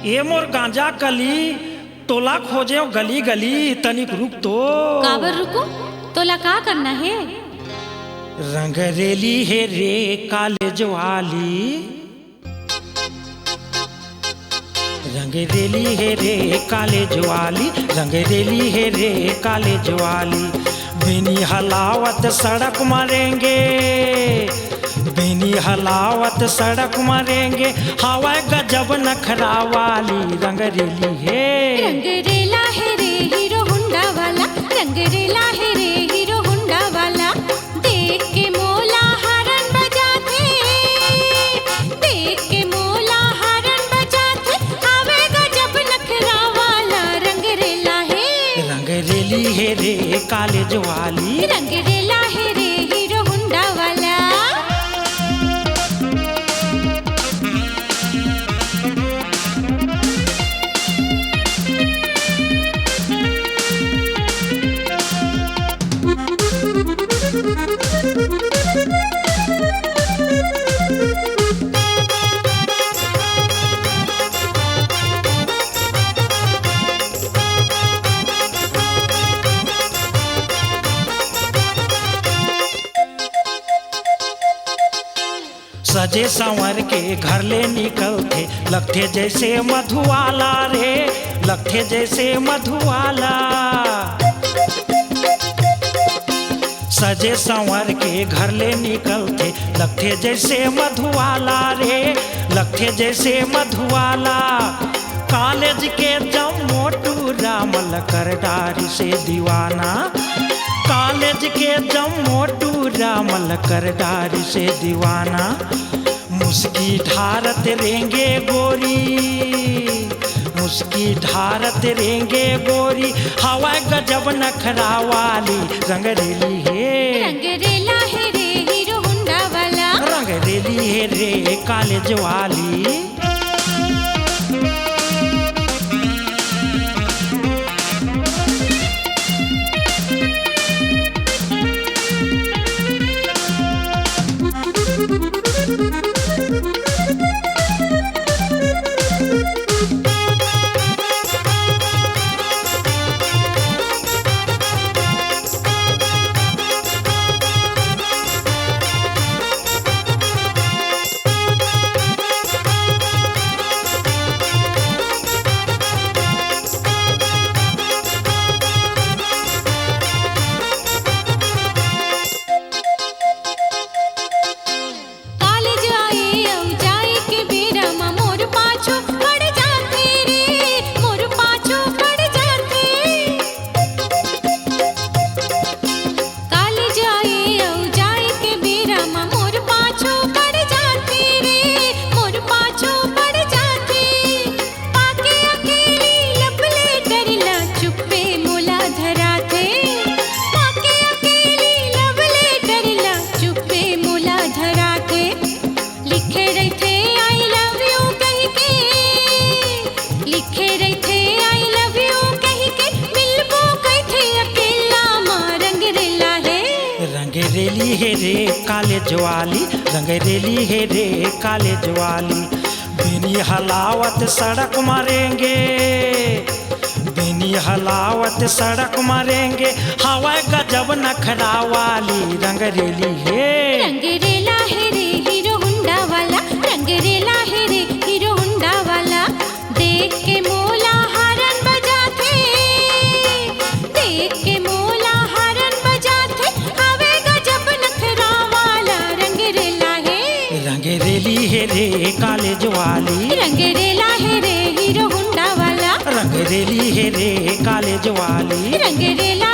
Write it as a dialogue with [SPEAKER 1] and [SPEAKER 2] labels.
[SPEAKER 1] ए मोर गांजा कली तोला खोजे गली गली तनिक रुक तो।
[SPEAKER 2] काबर रुको, तोला का करना है?
[SPEAKER 1] रंगरेली है रे कॉलेज वाली, रंगरेली है रे कॉलेज वाली, रंगरेली है रे कॉलेज वाली। बिनी हलावत सड़क मारेंगे, बिनी हलावत सड़क मारेंगे, हवा गजब नखरा वाली। रंगरेली है,
[SPEAKER 2] रंगरेला है रे हीरो होंडा वाला, रंगरेला है रे हीरो होंडा वाला। देख के मोला हरन बजाते, देख के मोला हरन बजाते, हवे गजब नखरा वाला। रंगरेला है,
[SPEAKER 1] रंगरेली है रे कॉलेज वाली,
[SPEAKER 2] रंगरेला है रे हीरो होंडा वाला।
[SPEAKER 1] सजे संवर के घर ले निकलते, लगते जैसे मधुवाला रे, लगते जैसे मधुवाला। सजे संवर के घर ले निकलते, लगते जैसे मधुवाला रे, लगते जैसे मधुवाला। कॉलेज के जब मोटू रामल कर डारी से दीवाना, कॉलेज के जब मोटू रामल कर डारी से दीवाना। मुस्की ढारत रेंगे गोरी, मुस्की ढारत रेंगे गोरी, हवा गजब नखरा वाली। रंगरेली है,
[SPEAKER 2] रंगरेला है रे हीरो होंडा वाला,
[SPEAKER 1] रंगरेली है रे कॉलेज वाली। रंगरेली है रे कॉलेज वाली, रंगरेली है रे कॉलेज वाली। बिनी हलावत सड़क मारेंगे, बिनी हलावत सड़क मारेंगे, हवा गजब नखरा वाली। रंगरेली है,
[SPEAKER 2] रंगरेला है रे हीरो होंडा वाला, रंगरेला है रे हीरो होंडा वाला। देख के मोला हरन बजाते, देख के मोला हरन बजाते, हवे गजब नखरा वाला। रंगरेला है,
[SPEAKER 1] रंगरेली है रे कॉलेज वाली,
[SPEAKER 2] रंगरेला है रे हीरो होंडा वाला,
[SPEAKER 1] रंगरेली है रे कॉलेज वाली।
[SPEAKER 2] रंगरेला